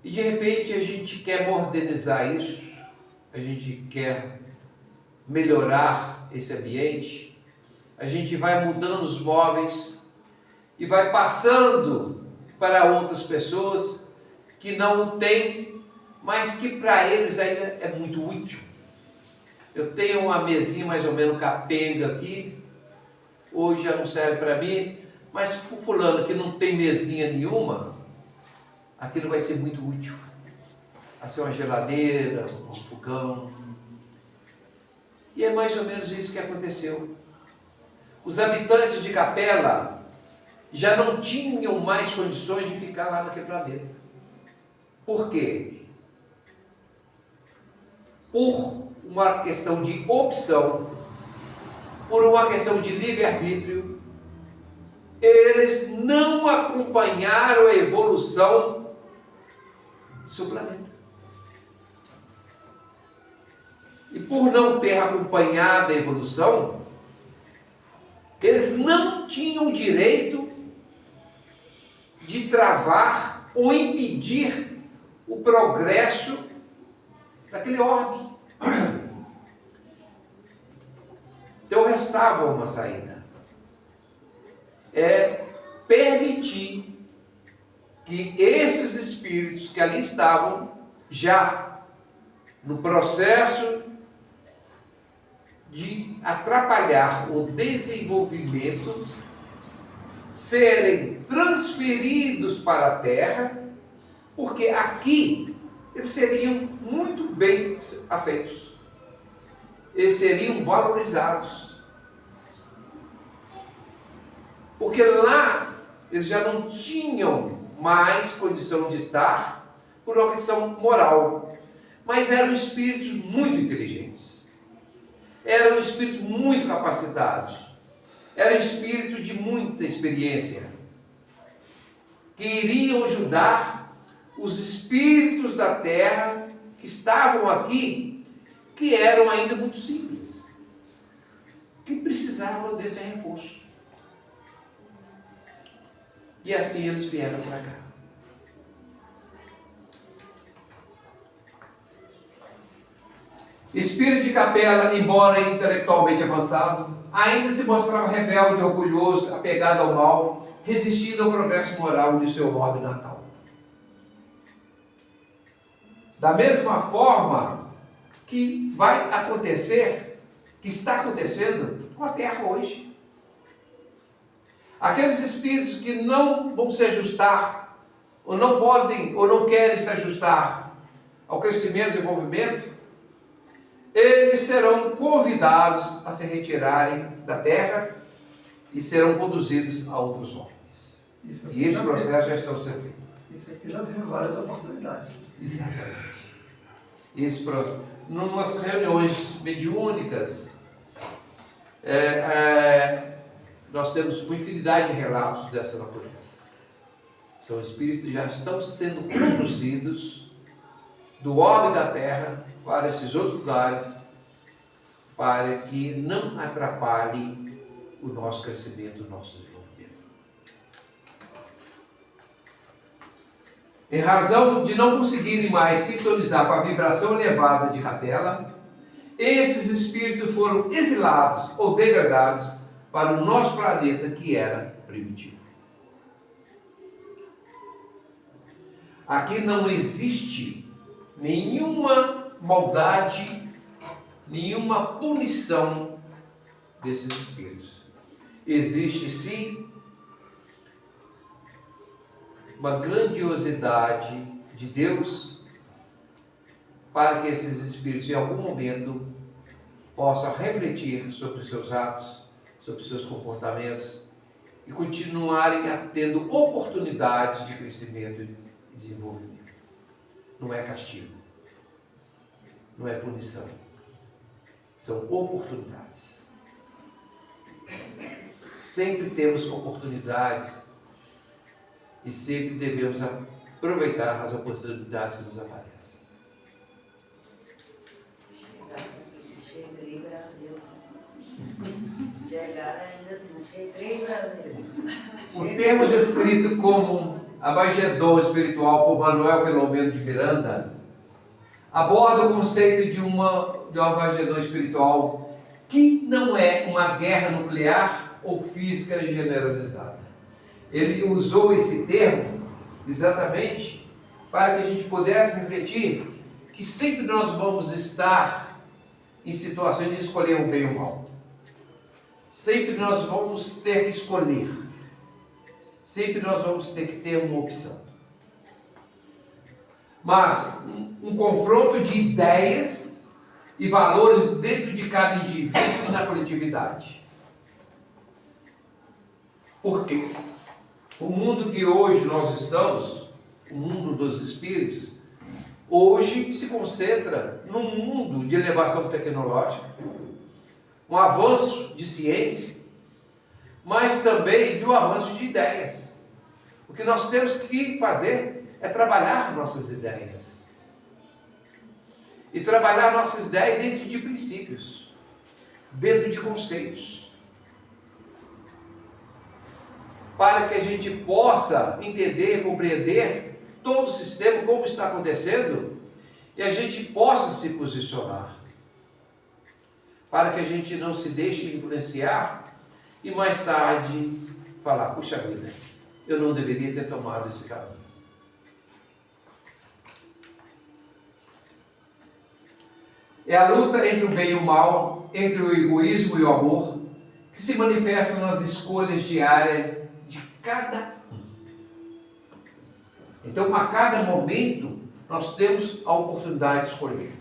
e de repente a gente quer modernizar isso, a gente quer melhorar esse ambiente, a gente vai mudando os móveis e vai passando para outras pessoas que não têm, mas que para eles ainda é muito útil. Eu tenho uma mesinha mais ou menos capenga aqui, hoje já não serve para mim, mas para o fulano que não tem mesinha nenhuma, aquilo vai ser muito útil. Vai ser uma geladeira, um fogão. E é mais ou menos isso que aconteceu. Os habitantes de Capela já não tinham mais condições de ficar lá naquele planeta. Por quê? Por uma questão de opção, por uma questão de livre-arbítrio, eles não acompanharam a evolução do seu planeta. E por não ter acompanhado a evolução, eles não tinham direito de travar ou impedir o progresso daquele orbe. Então restava uma saída. É permitir que esses espíritos que ali estavam, já no processo de atrapalhar o desenvolvimento, serem transferidos para a Terra, porque aqui eles seriam muito bem aceitos, eles seriam valorizados, porque lá eles já não tinham mais condição de estar por uma questão moral, mas eram espíritos muito inteligentes, eram espíritos muito capacitados, eram espíritos de muita experiência, que iriam ajudar os espíritos da Terra que estavam aqui, que eram ainda muito simples, que precisavam desse reforço. E assim eles vieram para cá. Espírito de Capela, embora intelectualmente avançado, ainda se mostrava rebelde, orgulhoso, apegado ao mal, resistindo ao progresso moral de seu orbe natal. Da mesma forma que vai acontecer, que está acontecendo com a Terra hoje. Aqueles espíritos que não vão se ajustar ou não podem, ou não querem se ajustar ao crescimento e desenvolvimento, eles serão convidados a se retirarem da terra e serão conduzidos a outros homens. E esse processo já está sendo feito. Isso aqui já teve várias oportunidades. Exatamente. Numas reuniões mediúnicas, nós temos uma infinidade de relatos dessa natureza. São espíritos que já estão sendo conduzidos do orbe da terra para esses outros lugares, para que não atrapalhe o nosso crescimento, o nosso desenvolvimento. Em razão de não conseguirem mais sintonizar com a vibração elevada de Capela, esses espíritos foram exilados ou degradados para o nosso planeta, que era primitivo. Aqui não existe nenhuma maldade, nenhuma punição desses espíritos. Existe sim uma grandiosidade de Deus para que esses espíritos em algum momento possam refletir sobre os seus atos, sobre os seus comportamentos e continuarem tendo oportunidades de crescimento e desenvolvimento. Não é castigo, não é punição, são oportunidades. Sempre temos oportunidades e sempre devemos aproveitar as oportunidades que nos aparecem. Cheguei Brasil. Chegaram ainda assim, cheguei Brasil. O termo descrito como abajador espiritual por Manuel Filomeno de Miranda aborda o conceito de um abajador espiritual que não é uma guerra nuclear ou física generalizada. Ele usou esse termo exatamente para que a gente pudesse refletir que sempre nós vamos estar em situações de escolher o bem ou o mal. Sempre nós vamos ter que escolher. Sempre nós vamos ter que ter uma opção. Mas um confronto de ideias e valores dentro de cada indivíduo e na coletividade. Por quê? O mundo que hoje nós estamos, o mundo dos espíritos, hoje se concentra num mundo de elevação tecnológica, um avanço de ciência, mas também de um avanço de ideias. O que nós temos que fazer é trabalhar nossas ideias. E trabalhar nossas ideias dentro de princípios, dentro de conceitos. Para que a gente possa entender e compreender todo o sistema, como está acontecendo, e a gente possa se posicionar. Para que a gente não se deixe influenciar e mais tarde falar, puxa vida, eu não deveria ter tomado esse caminho. É a luta entre o bem e o mal, entre o egoísmo e o amor, que se manifesta nas escolhas diárias de cada um. Então, a cada momento, nós temos a oportunidade de escolher.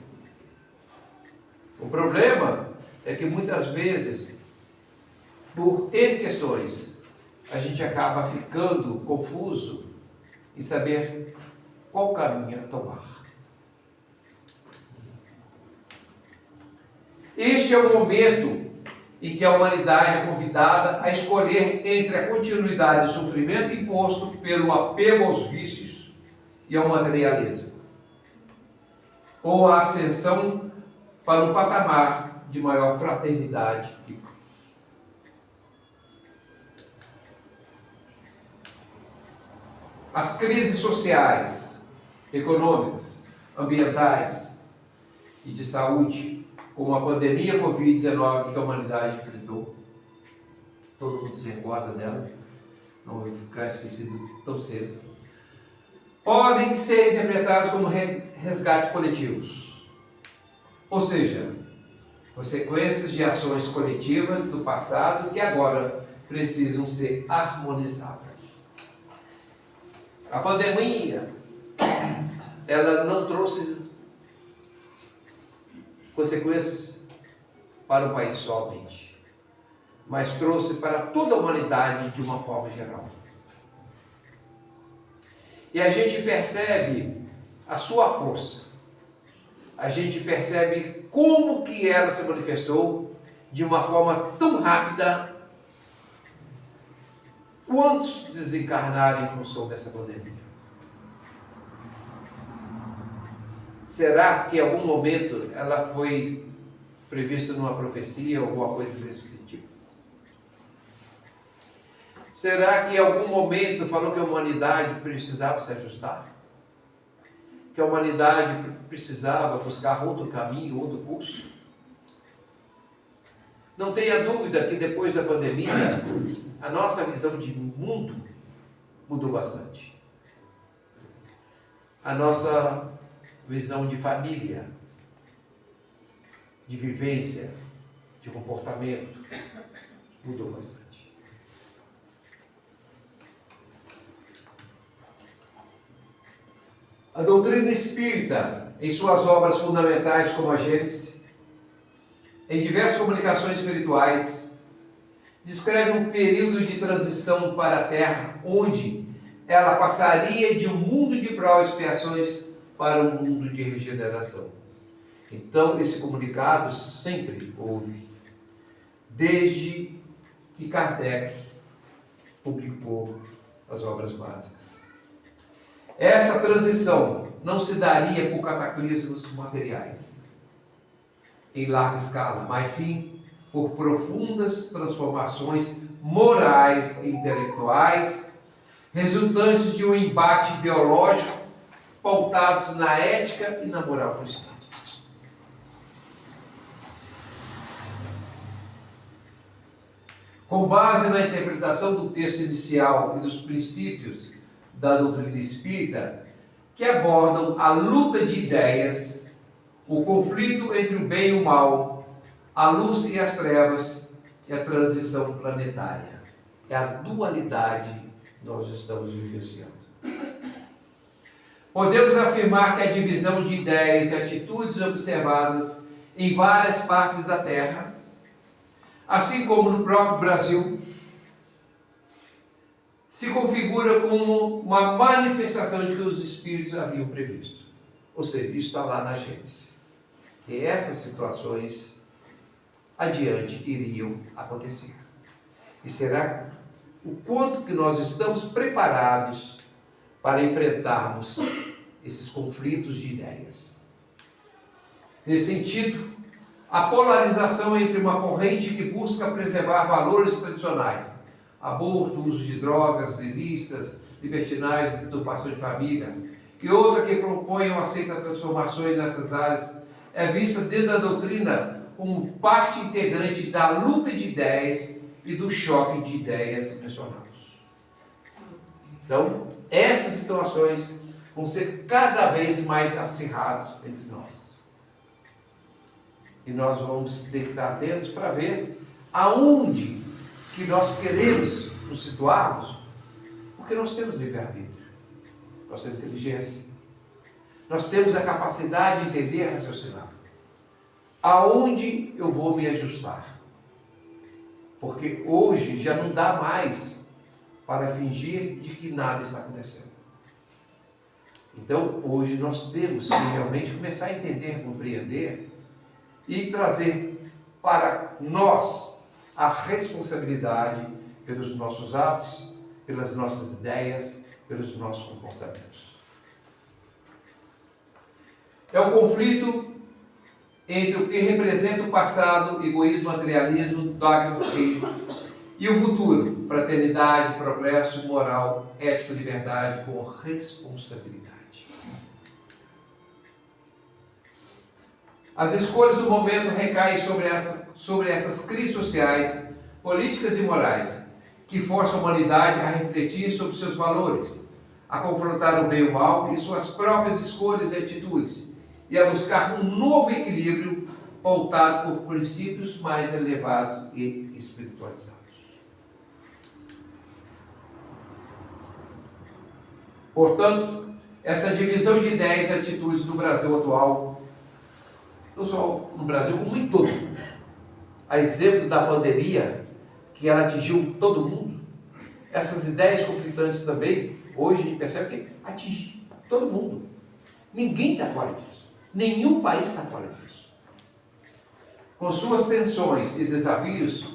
O problema é que muitas vezes, por N questões, a gente acaba ficando confuso em saber qual caminho a tomar. Este é o momento em que a humanidade é convidada a escolher entre a continuidade do sofrimento imposto pelo apego aos vícios e ao materialismo, ou a ascensão para um patamar de maior fraternidade e paz. As crises sociais, econômicas, ambientais e de saúde, como a pandemia Covid-19 que a humanidade enfrentou, todo mundo se recorda dela, não vai ficar esquecido tão cedo, podem ser interpretadas como resgate coletivos, ou seja, consequências de ações coletivas do passado que agora precisam ser harmonizadas. A pandemia, ela não trouxe consequências para um país somente, mas trouxe para toda a humanidade de uma forma geral. E a gente percebe a sua força, a gente percebe como que ela se manifestou de uma forma tão rápida. Quantos desencarnaram em função dessa pandemia? Será que em algum momento ela foi prevista numa profecia ou alguma coisa desse tipo? Será que em algum momento falou que a humanidade precisava se ajustar? Que a humanidade precisava buscar outro caminho, outro curso? Não tenha dúvida que depois da pandemia, a nossa visão de mundo mudou bastante. A nossa visão de família, de vivência, de comportamento, mudou bastante. A doutrina espírita, em suas obras fundamentais como a Gênese, em diversas comunicações espirituais, descreve um período de transição para a Terra, onde ela passaria de um mundo de provas e expiações para um mundo de regeneração. Então, esse comunicado sempre houve, desde que Kardec publicou as obras básicas. Essa transição não se daria por cataclismos materiais, em larga escala, mas sim por profundas transformações morais e intelectuais, resultantes de um embate biológico pautados na ética e na moral cristã. Com base na interpretação do texto inicial e dos princípios da doutrina espírita, que abordam a luta de ideias, o conflito entre o bem e o mal, a luz e as trevas e a transição planetária. É a dualidade que nós estamos vivenciando. Podemos afirmar que a divisão de ideias e atitudes observadas em várias partes da Terra, assim como no próprio Brasil, se configura como uma manifestação de que os espíritos haviam previsto. Ou seja, isso está lá na Gênese. E essas situações adiante iriam acontecer. E será o quanto que nós estamos preparados para enfrentarmos esses conflitos de ideias. Nesse sentido, a polarização entre uma corrente que busca preservar valores tradicionais, aborto, uso de drogas ilícitas, libertinagem, deturpação de família, e outra que propõe ou aceita transformações nessas áreas, é vista dentro da doutrina como parte integrante da luta de ideias e do choque de ideias mencionados. Então, essas situações vão ser cada vez mais acirradas entre nós. E nós vamos ter que estar atentos para ver aonde que nós queremos nos situarmos, porque nós temos livre-arbítrio, nós temos inteligência, nós temos a capacidade de entender e raciocinar. Aonde eu vou me ajustar? Porque hoje já não dá mais para fingir de que nada está acontecendo. Então, hoje nós temos que realmente começar a entender, compreender e trazer para nós a responsabilidade pelos nossos atos, pelas nossas ideias, pelos nossos comportamentos. É o conflito entre o que representa o passado, egoísmo, materialismo, dogmas e o futuro, fraternidade, progresso, moral, ética, liberdade, com responsabilidade. As escolhas do momento recaem sobre essas crises sociais, políticas e morais, que forçam a humanidade a refletir sobre seus valores, a confrontar o bem e o mal e suas próprias escolhas e atitudes, e a buscar um novo equilíbrio pautado por princípios mais elevados e espiritualizados. Portanto, essa divisão de ideias e atitudes no Brasil atual, não só no Brasil, como em todo mundo, a exemplo da pandemia, que ela atingiu todo mundo, essas ideias conflitantes também, hoje a gente percebe que atinge todo mundo. Ninguém está fora disso. Nenhum país está fora disso. Com suas tensões e desafios,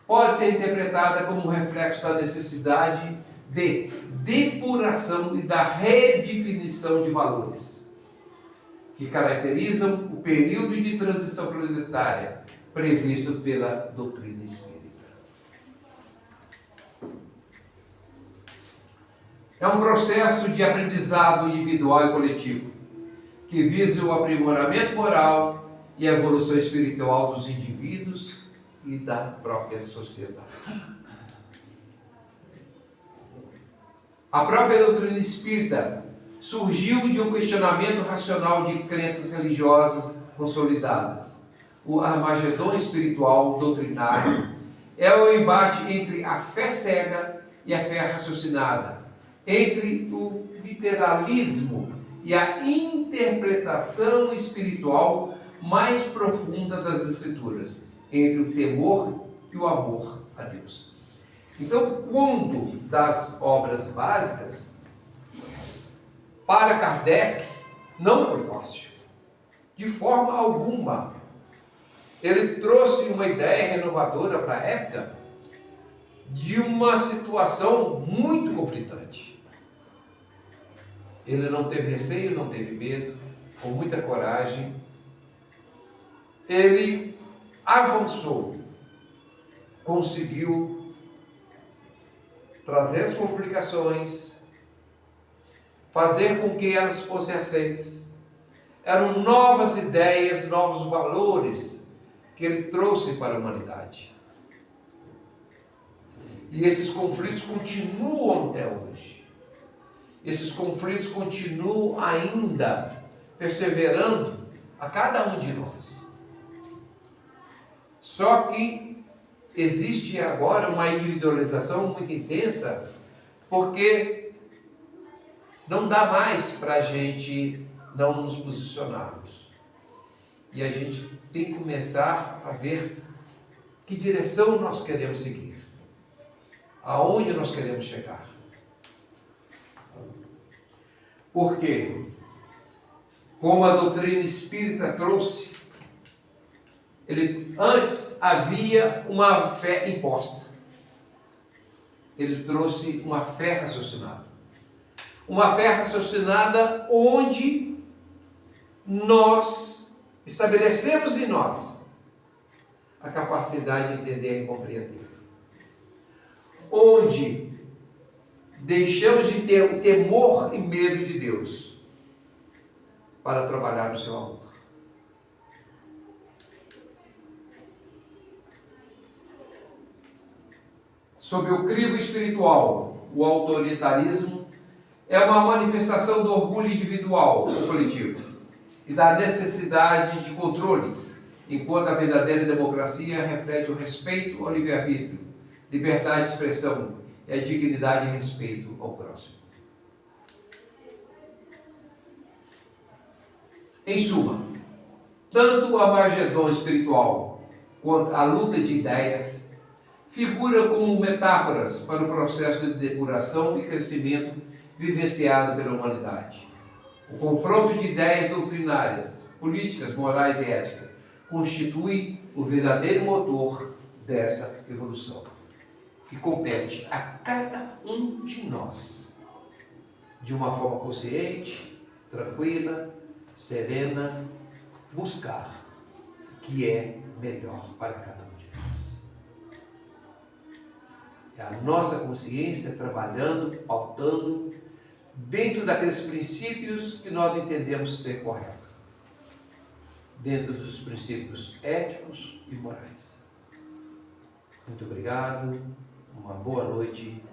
pode ser interpretada como um reflexo da necessidade de depuração e da redefinição de valores que caracterizam o período de transição planetária previsto pela doutrina espírita. É um processo de aprendizado individual e coletivo que visa o aprimoramento moral e a evolução espiritual dos indivíduos e da própria sociedade. A própria doutrina espírita surgiu de um questionamento racional de crenças religiosas consolidadas. O Armagedon espiritual doutrinário é o embate entre a fé cega e a fé raciocinada, entre o literalismo e a interpretação espiritual mais profunda das Escrituras, entre o temor e o amor a Deus. Então, quando das obras básicas, para Kardec, não foi fácil, de forma alguma. Ele trouxe uma ideia renovadora para a época de uma situação muito conflitante. Ele não teve receio, não teve medo, com muita coragem, ele avançou, conseguiu trazer as complicações, fazer com que elas fossem aceitas. Eram novas ideias, novos valores que ele trouxe para a humanidade. E esses conflitos continuam até hoje. Esses conflitos continuam ainda perseverando a cada um de nós. Só que existe agora uma individualização muito intensa, porque não dá mais para a gente não nos posicionarmos. E a gente tem que começar a ver que direção nós queremos seguir, aonde nós queremos chegar. Porque, como a doutrina espírita trouxe, antes havia uma fé imposta. Ele trouxe uma fé raciocinada. Uma fé raciocinada onde nós estabelecemos em nós a capacidade de entender e compreender. Onde deixamos de ter o temor e medo de Deus para trabalhar no seu amor. Sob o crivo espiritual, o autoritarismo é uma manifestação do orgulho individual ou coletivo e da necessidade de controle, enquanto a verdadeira democracia reflete o respeito ao livre-arbítrio, liberdade de expressão e a dignidade e respeito ao próximo. Em suma, tanto o Armagedon espiritual quanto a luta de ideias figura como metáforas para o processo de depuração e crescimento vivenciado pela humanidade. O confronto de ideias doutrinárias, políticas, morais e éticas constitui o verdadeiro motor dessa evolução, que compete a cada um de nós, de uma forma consciente, tranquila, serena, buscar o que é melhor para cada um de nós. É a nossa consciência trabalhando, pautando, dentro daqueles princípios que nós entendemos ser corretos, dentro dos princípios éticos e morais. Muito obrigado, uma boa noite,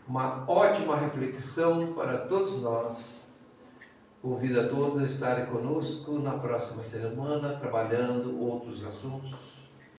uma ótima reflexão para todos nós. Convido a todos a estarem conosco na próxima semana, trabalhando outros assuntos